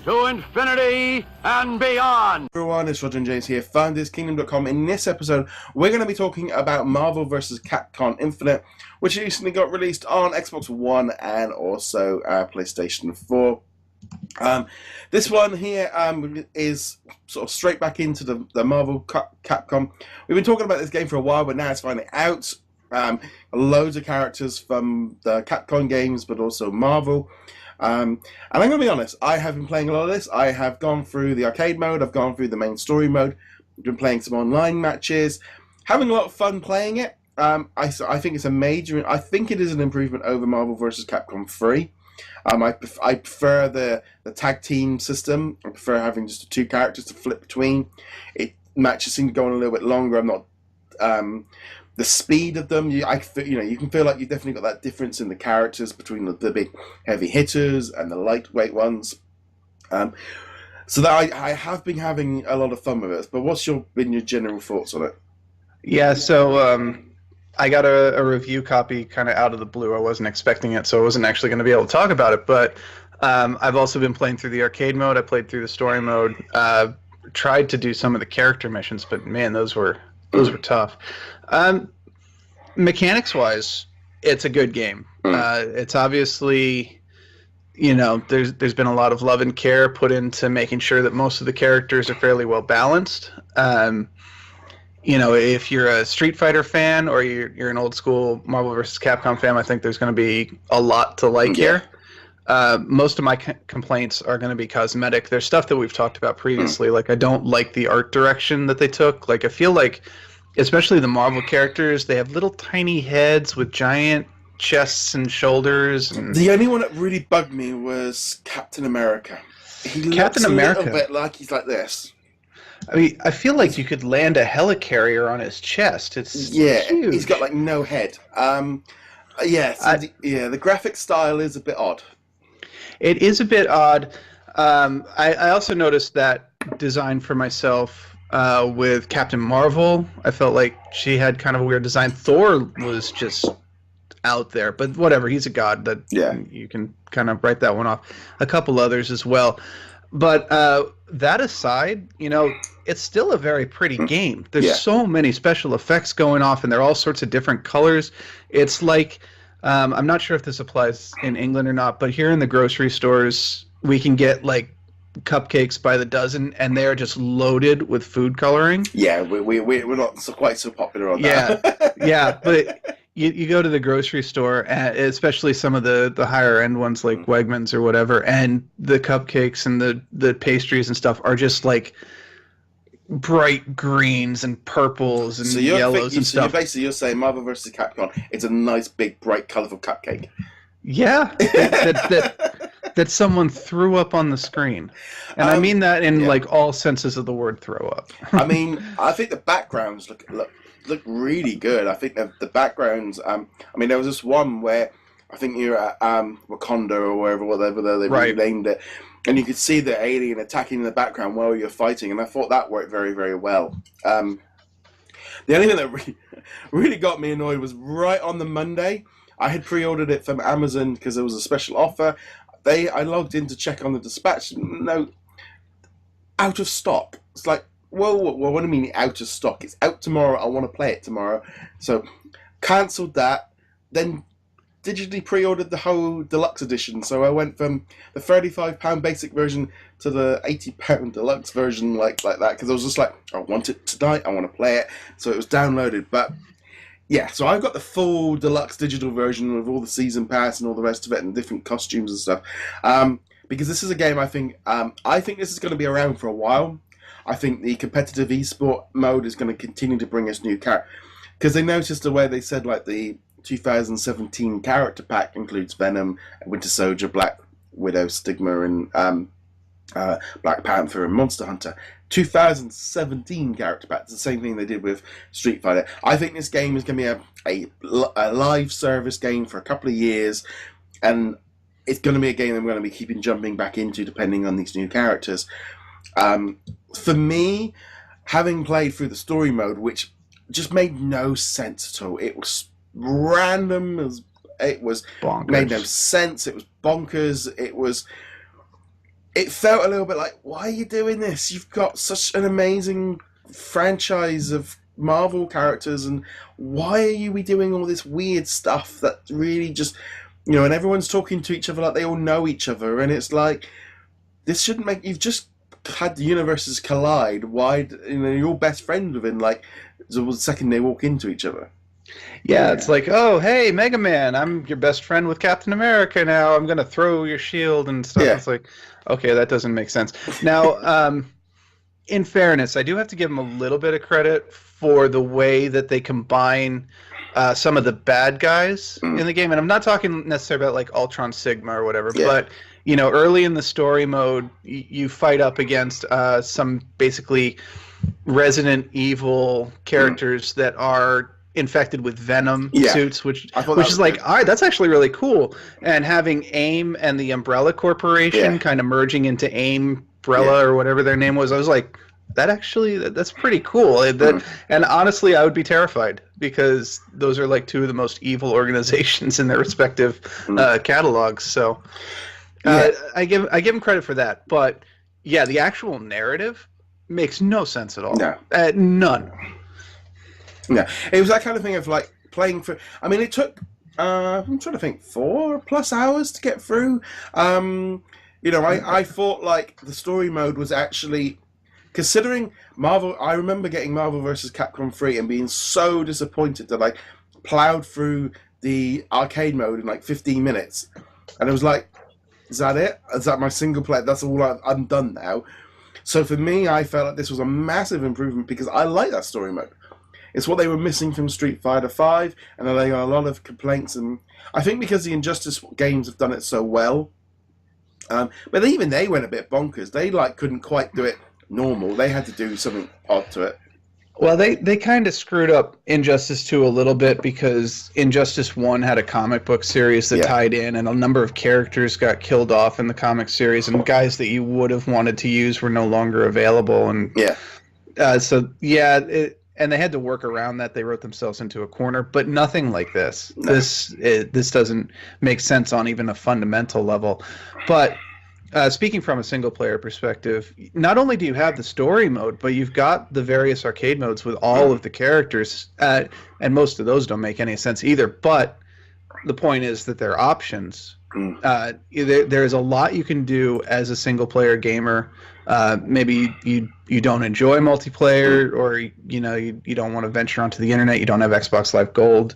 to infinity and beyond. Everyone, it's Roger and James here, found DisKingdom.com. In this episode, we're going to be talking about Marvel vs. Capcom Infinite, which recently got released on Xbox One and also PlayStation 4. This one here is sort of straight back into the Marvel Capcom. We've been talking about this game for a while, but now it's finally out. Loads of characters from the Capcom games, but also Marvel. And I'm going to be honest, I have been playing a lot of this. I have gone through the arcade mode, I've gone through the main story mode, I've been playing some online matches, having a lot of fun playing it. I think it's a major, I think it is an improvement over Marvel vs. Capcom 3. I prefer the tag team system. I prefer having just two characters to flip between. Matches seem to go on a little bit longer. I'm not the speed of them. You can feel like you've definitely got that difference in the characters between the big heavy hitters and the lightweight ones. So that I have been having a lot of fun with it. But what's been your general thoughts on it? Yeah, so I got a review copy kind of out of the blue. I wasn't expecting it, so I wasn't actually going to be able to talk about it. But I've also been playing through the arcade mode. I played through the story mode. Tried to do some of the character missions, but man, those were tough. Mechanics-wise, it's a good game. It's obviously, there's been a lot of love and care put into making sure that most of the characters are fairly well balanced. If you're a Street Fighter fan or you're an old school Marvel vs. Capcom fan, I think there's going to be a lot to like here. Most of my complaints are going to be cosmetic. There's stuff that we've talked about previously. Like, I don't like the art direction that they took. Like, I feel like, especially the Marvel characters, they have little tiny heads with giant chests and shoulders. The only one that really bugged me was Captain America. He looks a little bit like he's like this. I mean, I feel like you could land a helicarrier on his chest. It's huge. He's got like no head. The graphic style is a bit odd. It is a bit odd. I also noticed that design for myself with Captain Marvel. I felt like she had kind of a weird design. Thor was just out there, but whatever. He's a god. You can kind of write that one off. A couple others as well. But that aside, it's still a very pretty game. There's so many special effects going off, and they're all sorts of different colors. It's like, I'm not sure if this applies in England or not, but here in the grocery stores, we can get like cupcakes by the dozen, and they're just loaded with food coloring. Yeah, we're not quite so popular on that. Yeah, but you go to the grocery store, especially some of the higher end ones like Wegmans or whatever, and the cupcakes and the pastries and stuff are just like bright greens and purples and yellows and stuff. So you're saying Marvel vs. Capcom, it's a nice big bright colourful cupcake. Yeah, that someone threw up on the screen, and I mean that in like all senses of the word "throw up." I mean, I think the backgrounds look really good. I think the backgrounds. There was this one where I think you're at Wakanda or whatever they renamed it, and you could see the alien attacking in the background while you're fighting, and I thought that worked very, very well. The only thing that really got me annoyed was right on the Monday. I had pre-ordered it from Amazon because there was a special offer. I logged in to check on the dispatch. No, out of stock. It's like, whoa, what do you mean out of stock? It's out tomorrow. I want to play it tomorrow. So, cancelled that. Then digitally pre-ordered the whole deluxe edition. So I went from the £35 basic version to the £80 deluxe version like that. Because I was just like, I want it tonight. I want to play it. So it was downloaded. But yeah, so I've got the full deluxe digital version with all the season pass and all the rest of it and different costumes and stuff. Because this is a game I think this is going to be around for a while. I think the competitive esport mode is going to continue to bring us new characters. Because they noticed the way they said like the 2017 character pack includes Venom, Winter Soldier, Black Widow, Stigma, and Black Panther and Monster Hunter. 2017 character pack. It's the same thing they did with Street Fighter. I think this game is going to be a live service game for a couple of years, and it's going to be a game I'm going to be keeping jumping back into depending on these new characters. For me, having played through the story mode, which just made no sense at all. It was random. It was bonkers. Made no sense. It was bonkers. It was it felt a little bit like, why are you doing this? You've got such an amazing franchise of Marvel characters, and why are you doing all this weird stuff that really just, and everyone's talking to each other like they all know each other, and it's like, this shouldn't make, you've just had the universes collide. Why, you're all best friends within, like, the second they walk into each other. Yeah, it's like, oh, hey, Mega Man, I'm your best friend with Captain America now. I'm going to throw your shield and stuff. Yeah. It's like, okay, that doesn't make sense. Now, in fairness, I do have to give them a little bit of credit for the way that they combine some of the bad guys in the game. And I'm not talking necessarily about, like, Ultron Sigma or whatever, but, early in the story mode, you fight up against some basically Resident Evil characters that are infected with venom suits, which is like, all right, that's actually really cool. And having AIM and the Umbrella Corporation kind of merging into AIM Umbrella or whatever their name was, I was like, that's pretty cool. And honestly, I would be terrified, because those are like two of the most evil organizations in their respective catalogs. So I give them credit for that. But yeah, the actual narrative makes no sense at all. No. None. Yeah, it was that kind of thing of like playing for. I mean, it took I'm trying to think 4+ hours to get through. I thought like the story mode was actually, considering Marvel. I remember getting Marvel vs. Capcom 3 and being so disappointed that I plowed through the arcade mode in like 15 minutes, and it was like, is that it? Is that my single player? That's all I'm done now. So for me, I felt like this was a massive improvement, because I like that story mode. It's what they were missing from Street Fighter V, and they got a lot of complaints. And I think because the Injustice games have done it so well, but even they went a bit bonkers. They couldn't quite do it normal. They had to do something odd to it. Well, they kind of screwed up Injustice 2 a little bit, because Injustice 1 had a comic book series that tied in, and a number of characters got killed off in the comic series, and guys that you would have wanted to use were no longer available. And and they had to work around that. They wrote themselves into a corner, but nothing like this. No. This doesn't make sense on even a fundamental level. But speaking from a single-player perspective, not only do you have the story mode, but you've got the various arcade modes with all of the characters, and most of those don't make any sense either. But the point is that they're options. There's a lot you can do as a single-player gamer. Maybe you don't enjoy multiplayer, or you don't want to venture onto the internet. You don't have Xbox Live Gold.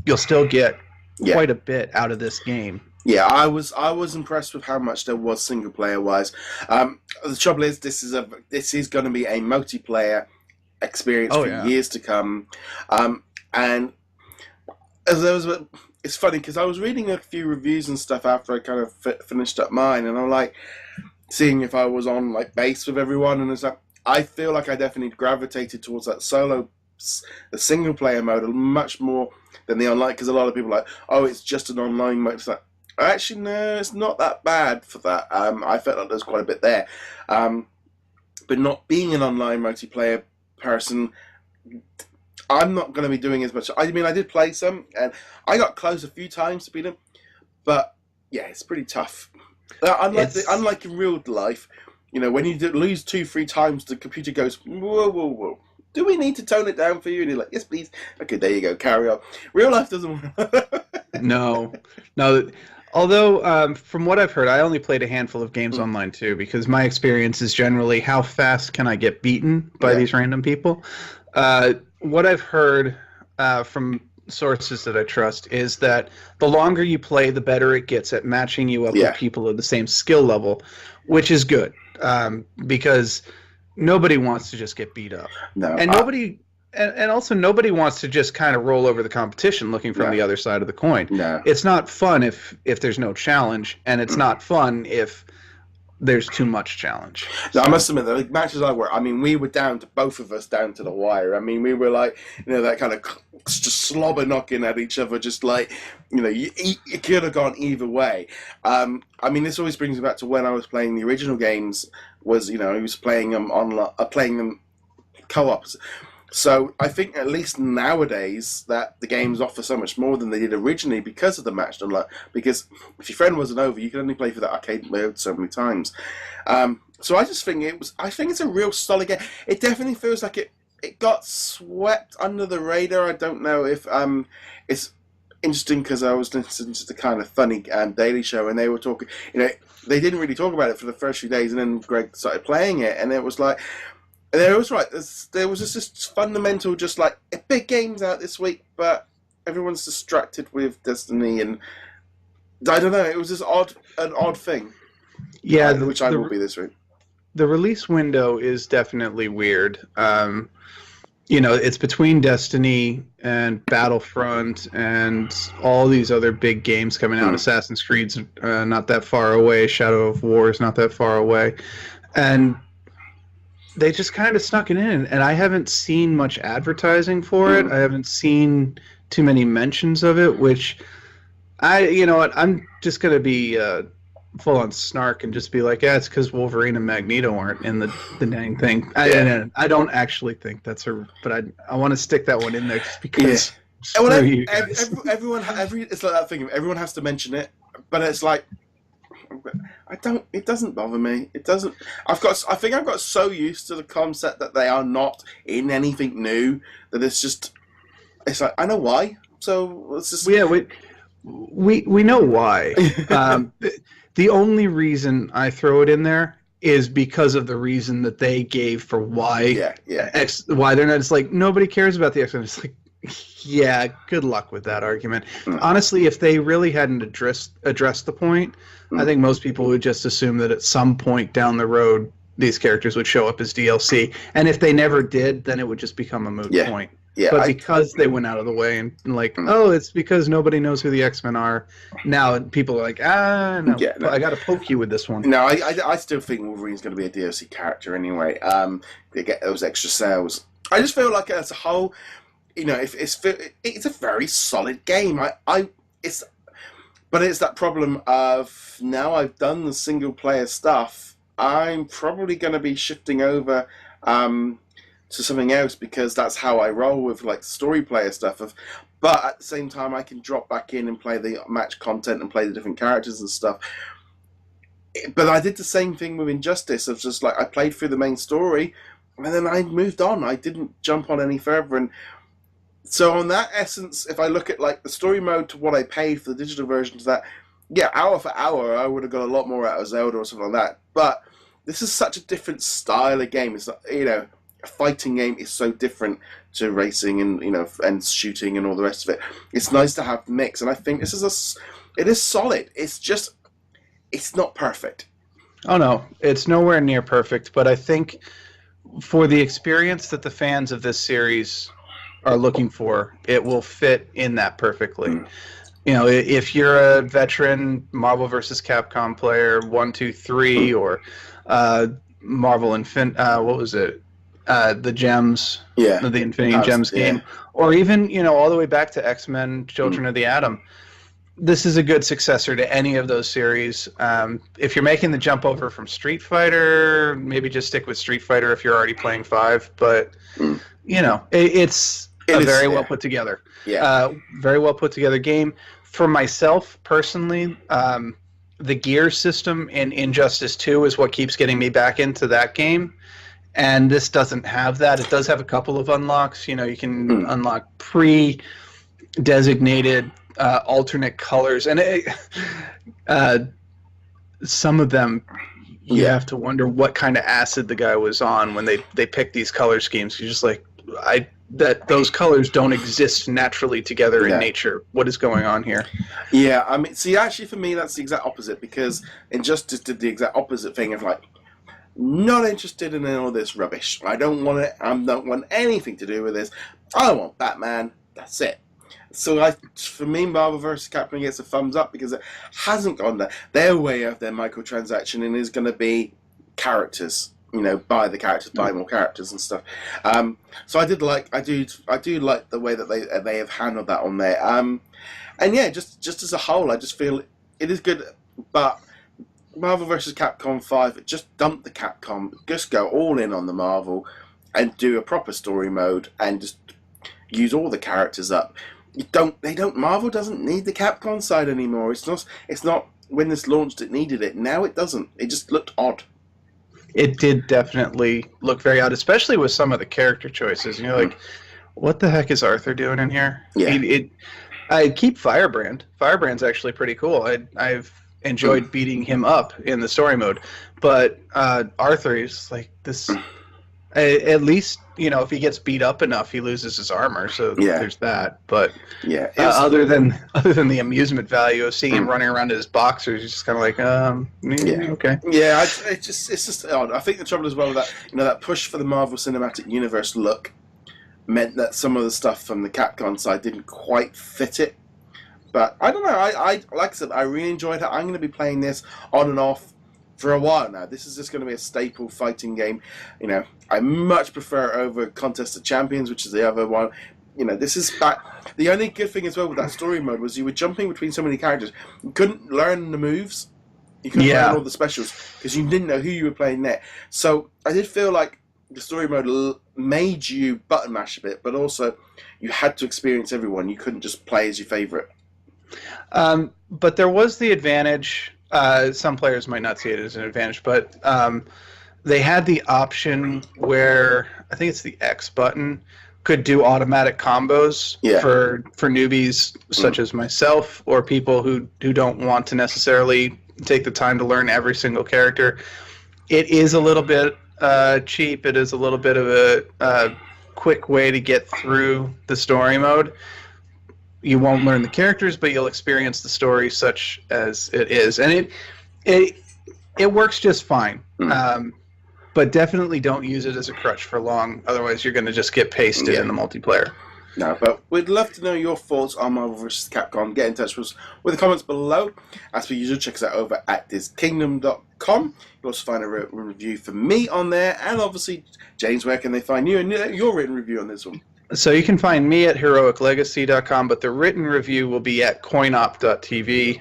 You'll still get quite a bit out of this game. Yeah, I was impressed with how much there was single player wise. The trouble is, this is going to be a multiplayer experience for years to come. And as there was it's funny, because I was reading a few reviews and stuff after I kind of finished up mine, and I'm like, seeing if I was on like base with everyone, and it's like, I feel like I definitely gravitated towards that the single player mode much more than the online, because a lot of people are like, oh, it's just an online mode. It's like, actually, no, it's not that bad for that. I felt like there's quite a bit there, but not being an online multiplayer person, I'm not going to be doing as much. I mean, I did play some, and I got close a few times to beat them, but yeah, it's pretty tough. Unlike in real life, when you lose 2-3 times, the computer goes, whoa, whoa, whoa. Do we need to tone it down for you? And you're like, yes, please. Okay, there you go. Carry on. Real life doesn't work. No. Although, from what I've heard, I only played a handful of games online too, because my experience is generally, how fast can I get beaten by these random people? What I've heard from sources that I trust is that the longer you play, the better it gets at matching you up with people of the same skill level, which is good, because nobody wants to just get beat up. No, and also nobody wants to just kind of roll over the competition looking from the other side of the coin. No. It's not fun if there's no challenge, and it's not fun if there's too much challenge. So, I must admit, the matches I were, we were down to, both of us down to the wire. I mean, we were like, that kind of just slobber knocking at each other, just like, it could have gone either way. This always brings me back to when I was playing the original games, was, I was playing them online, playing them co-ops. So I think at least nowadays that the games offer so much more than they did originally because of the matched online. Because if your friend wasn't over, you could only play for that arcade mode so many times. So I just think I think it's a real solid game. It definitely feels like it got swept under the radar. I don't know if it's interesting because I was listening to the kind of funny Daily Show and they were talking. They didn't really talk about it for the first few days, and then Greg started playing it, and it was like. And they was right. There was just this fundamental, just like a big game's out this week, but everyone's distracted with Destiny, and I don't know. It was just an odd thing. Yeah, which I will be this week. The release window is definitely weird. It's between Destiny and Battlefront and all these other big games coming out. Assassin's Creed's not that far away. Shadow of War is not that far away, and they just kind of snuck it in, and I haven't seen much advertising for it. I haven't seen too many mentions of it, which I'm just going to be full on snark and just be like, yeah, it's because Wolverine and Magneto aren't in the dang thing. I don't actually think that's but I want to stick that one in there just because. Yeah. Everyone, it's like that thing. Everyone has to mention it, but it's like. It doesn't bother me. It doesn't. I think I've got so used to the concept that they are not in anything new that it's like I know why. So it's just we know why. The only reason I throw it in there is because of the reason that they gave for why. Why they're not. It's like nobody cares about the X-Men. It's like. Yeah, good luck with that argument. Honestly, if they really hadn't addressed the point, I think most people would just assume that at some point down the road, these characters would show up as DLC. And if they never did, then it would just become a moot point. Yeah, but because they went out of the way and it's because nobody knows who the X-Men are. Now people are like, no, I got to poke you with this one. No, I still think Wolverine's going to be a DLC character anyway. They get those extra sales. I just feel like as a whole... it's a very solid game. But it's that problem of now I've done the single player stuff. I'm probably going to be shifting over to something else because that's how I roll with like story player stuff. But at the same time, I can drop back in and play the match content and play the different characters and stuff. But I did the same thing with Injustice. Of just like I played through the main story, and then I moved on. I didn't jump on any further and. So on that essence, if I look at like the story mode to what I paid for the digital version to that, hour for hour, I would have got a lot more out of Zelda or something like that. But this is such a different style of game. It's a fighting game is so different to racing and and shooting and all the rest of it. It's nice to have mix, and I think it is solid. It's not perfect. Oh no, it's nowhere near perfect. But I think for the experience that the fans of this series are looking for, it will fit in that perfectly. If you're a veteran Marvel vs. Capcom player 1, 2, 3 or Marvel what was it? The Gems, the Infinity Gems game, or even all the way back to X-Men Children of the Atom. This is a good successor to any of those series. If you're making the jump over from Street Fighter, maybe just stick with Street Fighter if you're already playing 5. But it's a very well put together, very well put together game. For myself personally, the gear system in Injustice 2 is what keeps getting me back into that game. And this doesn't have that. It does have a couple of unlocks. You can unlock pre-designated alternate colors, and some of them you have to wonder what kind of acid the guy was on when they picked these color schemes. You're just like, those colors don't exist naturally together in nature. What is going on here? Yeah, I mean, see, actually for me that's the exact opposite, because Injustice did the exact opposite thing of like, not interested in all this rubbish. I don't want anything to do with this. I want Batman. That's it. So for me, Marvel vs. Capcom gets a thumbs up because it hasn't gone there. Their way of their microtransaction is going to be characters. Buy the characters, buy more characters and stuff. So I do like the way that they have handled that on there. And yeah, just as a whole, I just feel it is good, but Marvel vs. Capcom 5, just dump the Capcom, just go all in on the Marvel, and do a proper story mode and just use all the characters up. Marvel doesn't need the Capcom side anymore. It's not when this launched it needed it. Now it doesn't. It just looked odd. It did definitely look very odd, especially with some of the character choices. You're like, what the heck is Arthur doing in here? Yeah. I keep Firebrand. Firebrand's actually pretty cool. I've enjoyed beating him up in the story mode, but Arthur is like this. At least, you know, if he gets beat up enough, he loses his armor. So there's that. But other than the amusement value of seeing him running around in his boxers, you're just kind of like, okay. Yeah, it's just odd. I think the trouble as well with that, you know, that push for the Marvel Cinematic Universe look meant that some of the stuff from the Capcom side didn't quite fit it. But I don't know. I like I said, I really enjoyed it. I'm going to be playing this on and off for a while now. This is just going to be a staple fighting game. You know, I much prefer it over Contest of Champions, which is the other one. You know, this is back. The only good thing as well with that story mode was you were jumping between so many characters. You couldn't learn the moves. You couldn't learn all the specials because you didn't know who you were playing there. So I did feel like the story mode made you button mash a bit, but also you had to experience everyone. You couldn't just play as your favorite. But there was the advantage. Some players might not see it as an advantage, but they had the option where I think it's the X button could do automatic combos for newbies such as myself or people who don't want to necessarily take the time to learn every single character. It is a little bit cheap. It is a little bit of a quick way to get through the story mode. You won't learn the characters, but you'll experience the story such as it is, and it works just fine. But definitely don't use it as a crutch for long. Otherwise, you're going to just get pasted in the multiplayer. No, but we'd love to know your thoughts on Marvel vs. Capcom. Get in touch with us with the comments below. As per usual, check us out over at DisKingdom.com. You'll also find a written review for me on there, and obviously, James, where can they find you and your written review on this one? So you can find me at heroiclegacy.com, but the written review will be at coinop.tv.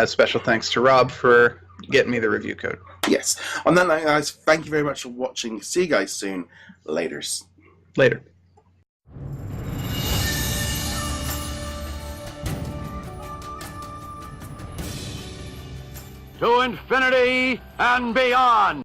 Special thanks to Rob for getting me the review code. Yes. On that note, guys, thank you very much for watching. See you guys soon. Laters. Later. To infinity and beyond!